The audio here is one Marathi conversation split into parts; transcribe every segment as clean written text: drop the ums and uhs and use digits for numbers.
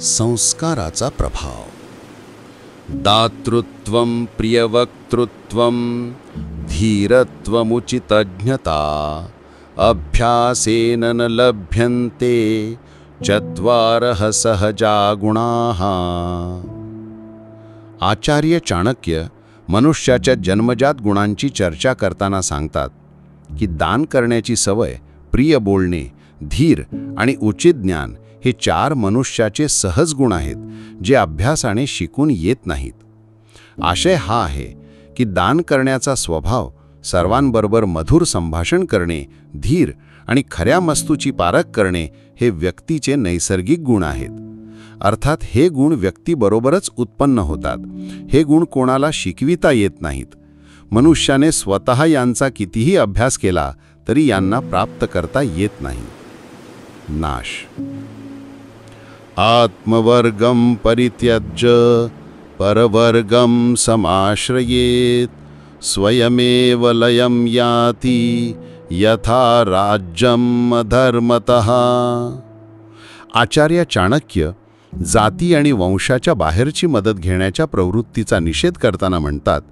संस्काराचा प्रभाव. दातृत्वं प्रियवक्तृत्वं धीरत्वमुचितज्ञता अभ्यासेन न लभ्यन्ते चत्वारः सहजा गुणाः. आचार्य चाणक्य मनुष्याच्या जन्मजात गुणांची चर्चा करताना सांगतात की दान करण्याची सवय, प्रिय बोलणे, धीर आणि उचित ज्ञान हे 4 मनुष्याचे सहज गुण आहेत जे अभ्यासाने शिकून येत नाहीत. आशय हा आहे की दान करण्याचा स्वभाव, सर्वांबरोबर मधुर संभाषण करणे, धीर आणि खऱ्या वस्तूची पारख करणे हे व्यक्तीचे नैसर्गिक गुण आहेत. अर्थात हे गुण व्यक्तीबरोबरच उत्पन्न होतात. हे गुण कोणाला शिकविता येत नाहीत. मनुष्याने स्वतः यांचा कितीही अभ्यास केला तरी यांना प्राप्त करता येत नाही. नाश. आत्मवर्गं परित्यज्य परवर्गं समाश्रयेत स्वयमेव लयं याति यथा राज्यम अधर्मतः. आचार्य चाणक्य जाती आणि वंशाच्या बाहेरची मदत घेण्याच्या प्रवृत्तीचा निषेध करताना म्हणतात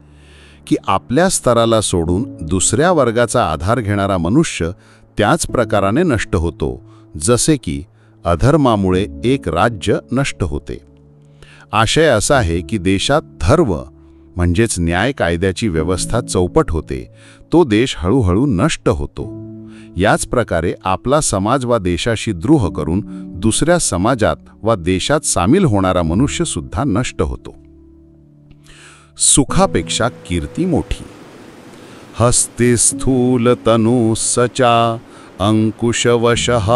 की आपल्या स्तराला सोडून दुसऱ्या वर्गाचा आधार घेणारा मनुष्य त्याच प्रकाराने नष्ट होतो जसे की अधर्मामुळे एक राज्य नष्ट होते. आशय असा आहे की देशात धर्म म्हणजेच न्याय कायद्याची व्यवस्था चौपट होते, तो देश हळूहळू नष्ट होतो. याच प्रकारे आपला समाज वा देशाशी द्रोह करून दुसऱ्या समाजात वा देशात सामील होणारा मनुष्य सुद्धा नष्ट होतो. सुखापेक्षा कीर्ती मोठी. हस्ते स्थूल तनु सचा अंकुशवशः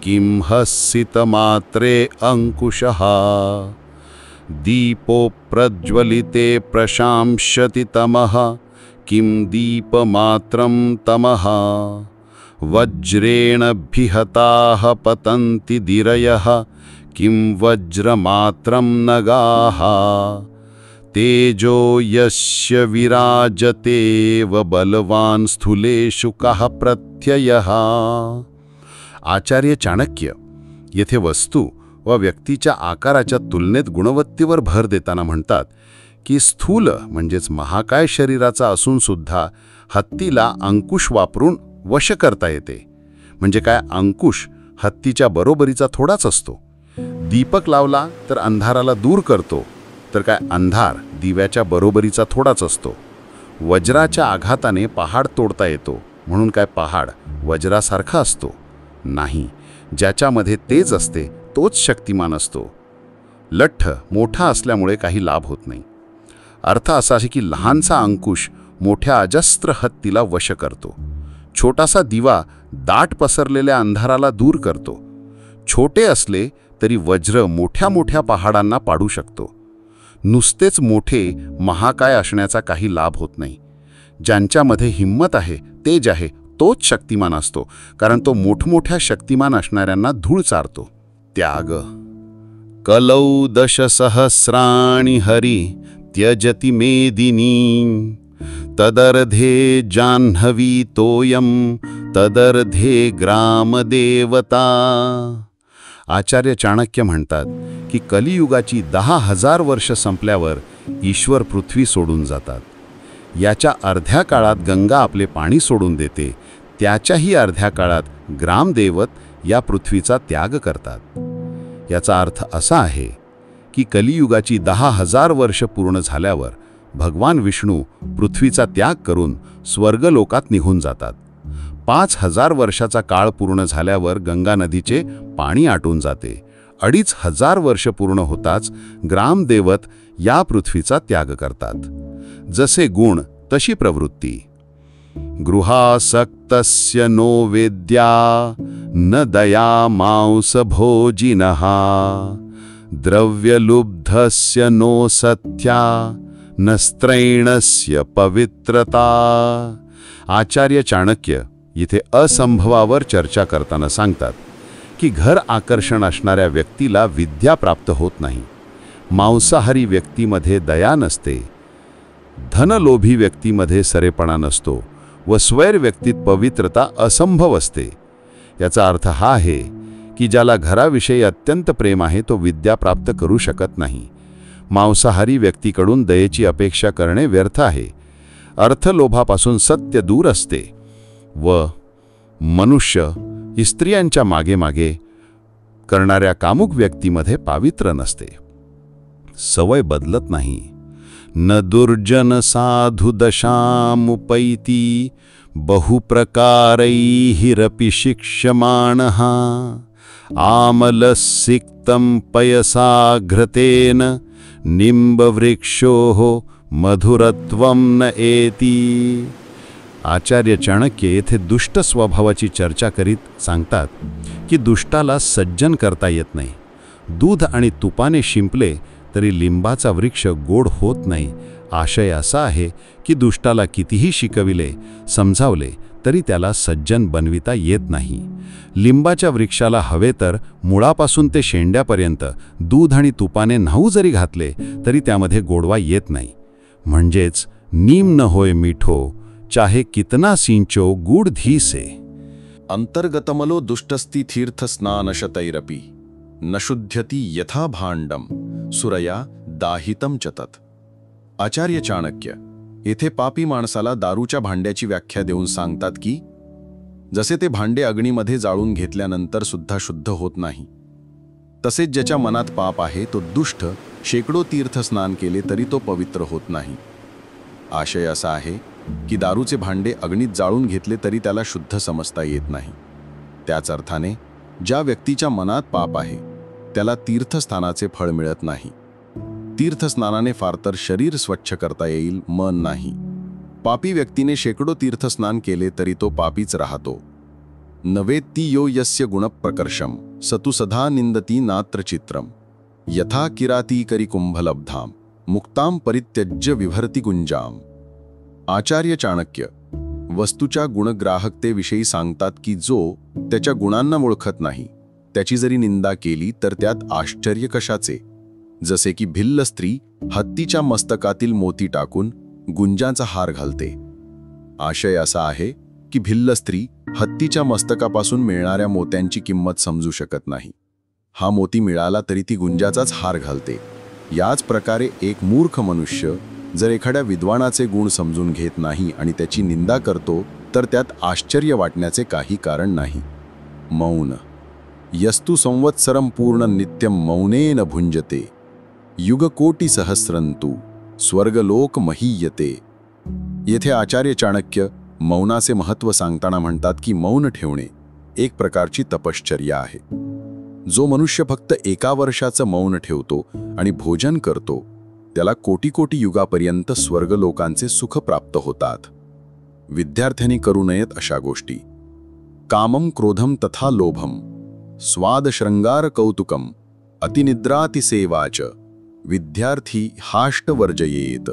किं हसित मात्रे अंकुशः दीपो प्रज्वलिते प्रशांशति तमः किं दीपमात्रं तमः वज्रेण भिहताः पतन्ति धीरयः किं वज्रमात्रं नगाः तेजो यस्य विराजतेव बलवान स्थूलेषु कः प्रत्ययः. आचार्य चाणक्य येथे वस्तू व व्यक्तीच्या आकाराच्या तुलनेत गुणवत्तेवर भर देताना म्हणतात की स्थूल म्हणजेच महाकाय शरीराचा असून सुद्धा हत्तीला अंकुश वापरून वश करता येते. म्हणजे काय, अंकुश हत्तीच्या बरोबरीचा थोडाच असतो. दीपक लावला तर अंधाराला दूर करतो, तर काय अंधार दिव्याच्या बरोबरीचा थोडाच असतो. वज्राच्या आघाताने पहाड तोडता येतो, म्हणून काय पहाड वज्रासारखा असतो? नाही. ज्याच्यामध्ये तेज असते तोच शक्तिमान असतो. लठ्ठ मोठा असल्यामुळे काही लाभ होत नाही. अर्थ असा आहे की लहानसा अंकुश मोठ्या अजस्त्र हत्तीला वश करतो. छोटासा दिवा दाट पसरलेल्या अंधाराला दूर करतो. छोटे असले तरी वज्र मोठ्या मोठ्या पहाडांना पाडू शकतो. नुसतेच मोठे महाकाय असण्याचा काही लाभ होत नाही. ज्यांच्यामध्ये हिंमत आहे, तेज आहे, तोच शक्तिमान असतो, कारण तो मोठमोठ्या शक्तिमान असणाऱ्यांना धूळ चारतो. त्याग. कलौ दशसहस्राणि हरी त्यजति मेदिनी तदर्धे जाह्नवी तोयम तदर्धे ग्रामदेवता. आचार्य चाणक्य म्हणतात की कलियुगाची 10,000 वर्ष संपल्यावर ईश्वर पृथ्वी सोडून जातात. याच्या अर्ध्या काळात गंगा आपले पाणी सोडून देते. त्याच्याही अर्ध्या काळात ग्रामदेवत या पृथ्वीचा त्याग करतात. याचा अर्थ असा आहे की कलियुगाची 10,000 वर्ष पूर्ण झाल्यावर भगवान विष्णू पृथ्वीचा त्याग करून स्वर्गलोकात निघून जातात. 5,000 वर्षाचा काळ पूर्ण झाल्यावर गंगा नदीचे पाणी आटून जाते. 2,500 वर्ष पूर्ण होताच ग्रामदेवत या पृथ्वीचा त्याग करतात. जसे गुण तशी प्रवृत्ती. गृहासक्तस्य नो वेद्या न दया मांस भोजिनः द्रव्यलुब्धस्य नो सत्या न स्त्रैणस्य पवित्रता. आचार्य चाणक्य येथे असंभवावर चर्चा करताना सांगतात की घर आकर्षण असणाऱ्या व्यक्तीला विद्या प्राप्त होत नाही. मांसाहारी व्यक्तीमध्ये दया नसते. धनलोभी व्यक्तीमध्ये सरेपणा नसतो व स्वैर व्यक्तीत पवित्रता असंभव असते. याचा अर्थ हा आहे की ज्याला घराविषयी अत्यंत प्रेम आहे तो विद्या प्राप्त करू शकत नाही. मांसाहारी व्यक्तीकडून दयेची अपेक्षा करणे व्यर्थ आहे. अर्थलोभापासून सत्य दूर असते व मनुष्य स्त्रियांच्या मागे मागे करणाऱ्या कामुक व्यक्तीमध्ये पावित्र्य नसते. सवय बदलत नाही. न दुर्जन साधु दशामुपैति बहुप्रकारैरपि शिक्ष्यमाणः आमलसिक्तं पयसा घृतेन निंबवृक्षोः मधुरत्वं न एति. आचार्य चाणक्य येथे दुष्ट स्वभावाची चर्चा करीत सांगतात की दुष्टाला सज्जन करता येत नाही. दूध आणि तुपाने शिंपले तरी लिंबाचा वृक्ष गोड होत नाही. आशय असा आहे की दुष्टाला कितीही शिकविले समजावले तरी त्याला सज्जन बनविता येत नाही. लिंबाच्या वृक्षाला हवे तर मुळापासून ते शेंड्यापर्यंत दूध आणि तुपाने न्हाऊ जरी घातले तरी त्यामध्ये गोडवा येत नाही. म्हणजेच नीम न होय मीठो चाहे कितना सिंचो गुड धी से. अंतर्गतमलो दुष्टस्ति तीर्थस्नानशतैरपि न शुध्यति यथा भांडम सुरया दाहितम च तत्. आचार्य चाणक्य येथे पापी माणसाला दारूच्या भांड्याची व्याख्या देऊन सांगतात की जसे ते भांडे अग्नीमध्ये जाळून घेतल्यानंतर सुद्धा शुद्ध होत नाही, तसेच ज्याच्या मनात पाप आहे तो दुष्ट शेकडो तीर्थस्नान केले तरी तो पवित्र होत नाही. आशय असा आहे की दारूचे भांडे अग्नीत जाळून घेतले तरी त्याला शुद्ध समजता येत नाही. त्याच अर्थाने ज्या व्यक्तीच्या मनात पाप आहे त्याला तीर्थस्नानाचे फळ मिळत नाही. तीर्थस्नानाने फार तर शरीर स्वच्छ करता येईल, मन नाही. पापी व्यक्तीने शेकडो तीर्थस्नान केले तरी तो पापीच राहतो. नवेत्ती यो यस्य गुणप्रकर्षम सतु सदा निंदती नात्र चित्रम यथा किराती करी कुंभलब्धाम मुक्ताम परित्यज्य विभरती गुंजाम. आचार्य चाणक्य वस्तूच्या गुणग्राहकतेविषयी सांगतात की जो त्याच्या गुणांना ओळखत नाही त्याची जरी निंदा केली तर त्यात आश्चर्य कशाचे. जसे की भिल्ल स्त्री हत्तीच्या मस्तकातील मोती टाकून गुंजाचा हार घालते. आशय असा आहे की भिल्ल स्त्री हत्तीच्या मस्तकापासून मिळणाऱ्या मोत्यांची किंमत समजू शकत नाही. हा मोती मिळाला तरी ती गुंजाचाच हार घालते. याच प्रकारे एक मूर्ख मनुष्य जर एखाद्या विद्वानाचे गुण समजून घेत नाही आणि त्याची निंदा करतो तर त्यात आश्चर्य वाटण्याचे काही कारण नाही. मौन यस्तु संवत्सरम पूर्ण नित्यम मौनेन भुंजते युगकोटी सहस्रंतु स्वर्गलोक महीयते. येथे आचार्य चाणक्य मौनाचे महत्त्व सांगताना म्हणतात की मौन ठेवणे एक प्रकारची तपश्चर्या आहे. जो मनुष्य फक्त एका वर्षाचं मौन ठेवतो आणि भोजन करतो त्याला कोटी कोटी युगापर्यंत स्वर्गलोकांचे सुख प्राप्त होतात. विद्यार्थ्यांनी करू नयेत अशा गोष्टी. कामम क्रोधम तथा लोभम स्वाद श्रृंगार कौतुकम अतिनिद्रातिसेवाच विद्यार्थी हाष्ट वर्जयेत.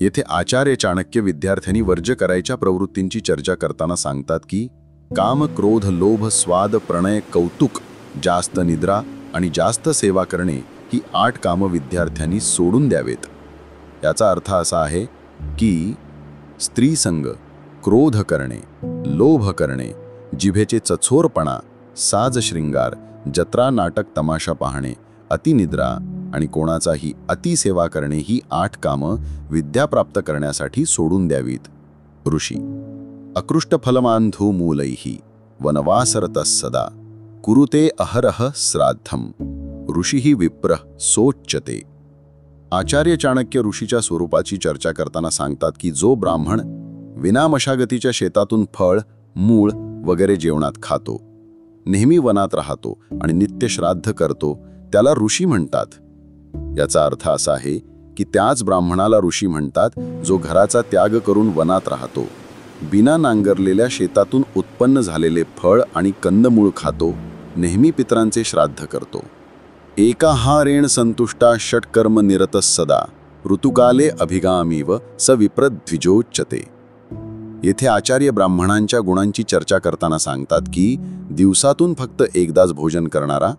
येथे आचार्य चाणक्य विद्यार्थ्यांनी वर्ज्य करायच्या प्रवृत्तींची चर्चा करताना सांगतात की काम क्रोध लोभ स्वाद प्रणय कौतुक जास्त निद्रा आणि जास्त सेवा करणे ही 8 कामं विद्यार्थ्यांनी सोडून द्यावेत. याचा अर्थ असा आहे की स्त्रीसंग, क्रोध करणे, लोभ करणे, जिभेचे चचोरपणा, साज श्रृंगार, जत्रा नाटक तमाशा पाहणे, अतिनिद्रा आणि कोणाचाही अतिसेवा करणे ही 8 कामं विद्या प्राप्त करण्यासाठी सोडून द्यावीत. ऋषी अकृष्ट फलमांधू मूलैहि वनवासरतः सदा कुरुते अहरह श्राद्धम ऋषीही विप्र सोच्यते. आचार्य चाणक्य ऋषीच्या स्वरूपाची चर्चा करताना सांगतात की जो ब्राह्मण विना मशागतीच्या शेतातून फळ, मूळ वगैरे जेवणात खातो, नेहमी वनात राहतो आणि नित्य श्राद्ध करतो त्याला ऋषी म्हणतात. याचा अर्थ असा आहे की त्याच ब्राह्मणाला ऋषी म्हणतात जो घराचा त्याग करून वनात राहतो, बिना नांगरलेल्या शेतातून उत्पन्न झालेले फळ आणि कंदमूळ खातो, नेहमी पितरांचे श्राद्ध करतो. एकाहारेण संतुष्टा षट्कर्म निरतः सदा ऋतुकाले अभिगामीव स विप्रद्विजोच्यते. येथे आचार्य ब्राह्मणांच्या गुणांची चर्चा करताना सांगतात की दिवसातून फक्त एकदाच भोजन करणारा,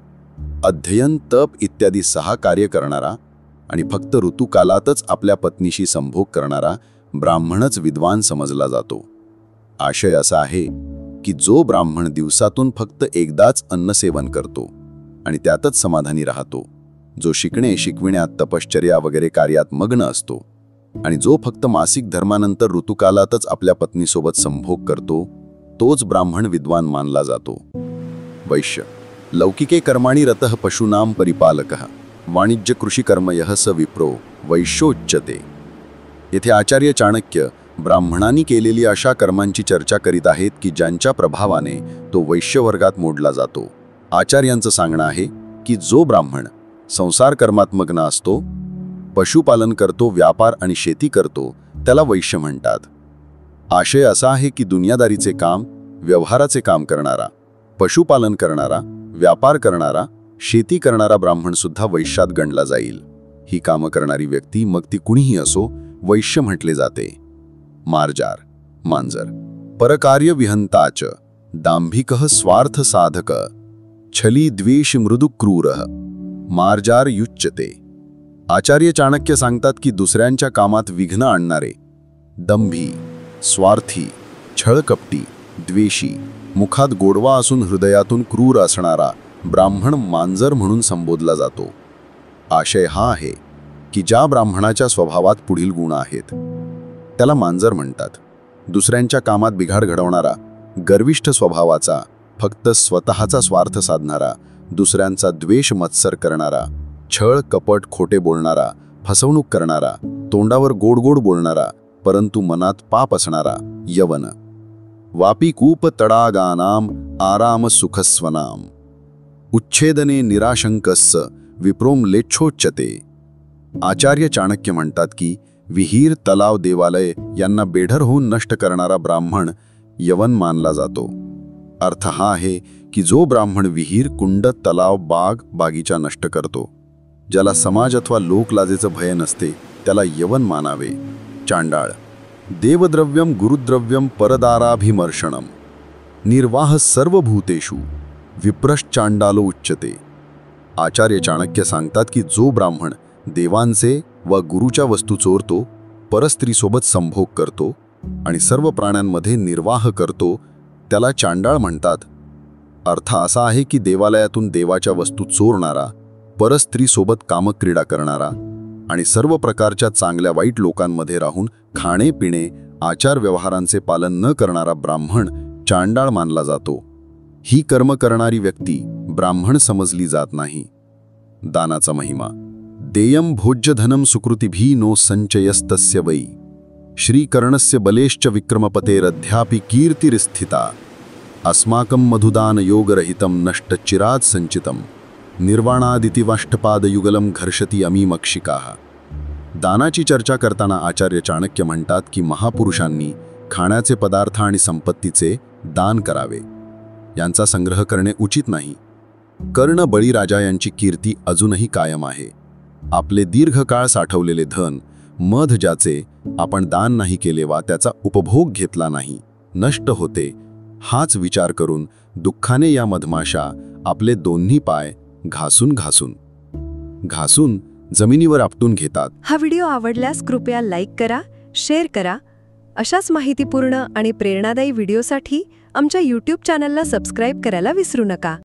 अध्ययन तप इत्यादी 6 कार्य करणारा आणि फक्त ऋतुकालातच आपल्या पत्नीशी संभोग करणारा ब्राह्मणच विद्वान समजला जातो. आशय असा आहे की जो ब्राह्मण दिवसातून फक्त एकदाच अन्नसेवन करतो आणि त्यातच समाधानी राहतो, जो शिकविण्यात तपश्चर्या वगैरे कार्यात मग्न असतो आणि जो फक्त मासिक धर्मानंतर ऋतुकालातच आपल्या पत्नीसोबत संभोग करतो, तोच ब्राह्मण विद्वान मानला जातो. वैश्य लौकिके कर्माणि रतः पशूनां परिपालकः वाणिज्य कृषी कर्म यः स विप्रो वैश्योच्यते. येथे आचार्य चाणक्य ब्राह्मणांनी केलेली अशा कर्मांची चर्चा करीत आहेत की ज्यांच्या प्रभावाने तो वैश्यवर्गात मोडला जातो. आचार्यांचं सांगणं आहे की जो ब्राह्मण संसार कर्मात मग्न असतो, पशुपालन करतो, व्यापार आणि शेती करतो, त्याला वैश्य म्हणतात. आशय असा आहे की दुनियादारीचे काम, व्यवहाराचे काम करणारा, पशुपालन करणारा, व्यापार करणारा, शेती करणारा ब्राह्मण सुद्धा वैश्यात गणला जाईल. ही कामं करणारी व्यक्ती, मग ती कुणीही असो, वैश्य म्हटले जाते. मार्जार मांजर परकार्य विहंताच दांभिकः स्वार्थ साधक छली द्वेष मृदु क्रूरः मार्जार युच्यते. आचार्य चाणक्य सांगतात की दुसऱ्यांच्या कामात विघ्न आणणारे, दंभी, स्वार्थी, छळकपटी, द्वेषी, मुखात गोडवा असून हृदयातून क्रूर असणारा ब्राह्मण मांजर म्हणून संबोधला जातो. आशय हा आहे की ज्या ब्राह्मणाच्या स्वभावात पुढील गुण आहेत त्याला मांजर म्हणतात. दुसऱ्यांच्या कामात बिघाड घडवणारा, गर्विष्ठ स्वभावाचा, फक्त स्वतःचा स्वार्थ साधणारा, दुसऱ्यांचा द्वेष मत्सर करणारा, छळ कपट खोटे बोलणारा, फसवणूक करणारा, तोंडावर गोड गोड बोलणारा परंतु मनात पाप असणारा यवन. वापी कूप तडागानाम आराम सुखस्वनाम उच्छेदने निराशंकस्स विप्रोम लेच्छोच्यते. आचार्य चाणक्य म्हणतात की विहीर, तलाव, देवालय यांना बेढर होऊन नष्ट करणारा ब्राह्मण यवन मानला जातो. अर्थ हा आहे की जो ब्राह्मण विहीर, कुंड, तलाव, बाग, बागीचा नष्ट करतो, ज्याला समाज अथवा लोकलाजेचं भय नसते, त्याला यवन मानावे. चांडाळ देवद्रव्यम गुरुद्रव्यम परदाराभिमर्शनम निर्वाह सर्वभूतेषु विप्रश्चांडालो उच्यते. आचार्य चाणक्य सांगतात की जो ब्राह्मण देवांचे व गुरुच्या वस्तू चोरतो, परस्त्रीसोबत संभोग करतो आणि सर्व प्राण्यांमध्ये निर्वाह करतो, त्याला चांडाळ म्हणतात. अर्थ असा आहे की देवालयातून देवाच्या वस्तू चोरणारा, परस्त्रीसोबत कामक्रीडा करणारा आणि सर्व प्रकारच्या चांगल्या वाईट लोकांमध्ये राहून खाणे पिणे, आचार व्यवहारांचे पालन न करणारा ब्राह्मण चांडाळ मानला जातो. ही कर्म करणारी व्यक्ती ब्राह्मण समजली जात नाही. दानाचा महिमा देयम भोज्यधनम सुकृतिभी नो संचयस्तस्य वै श्रीकर्णस्य बलेश्च विक्रमपतेरध्यापि कीर्तिरिस्थिता अस्माकं मधुदान योगरहितं नष्टचिरात् संचितं निर्वाणादितिवाष्टपादयुगलं घर्षति अमीमक्षिकाः. दानाची चर्चा करताना आचार्य चाणक्य म्हणतात की महापुरुषांनी खाण्याचे पदार्थ आणि संपत्तीचे दान करावे. यांचा संग्रह करणे उचित नाही. कर्ण बळीराजा यांची कीर्ती अजूनही कायम आहे. आपले दीर्घकाळ साठवलेले धन, मध ज्याचे आपण दान नाही केले वा त्याचा उपभोग घेतला नाही, नष्ट होते. हाच विचार करून दुःखाने या मधमाशा आपले दोन्ही पाय घासून जमिनीवर आपटून घेतात. हा व्हिडिओ आवडल्यास कृपया लाईक करा, शेअर करा. अशाच माहितीपूर्ण आणि प्रेरणादायी व्हिडिओसाठी आमच्या YouTube चॅनलला सबस्क्राईब करायला विसरू नका.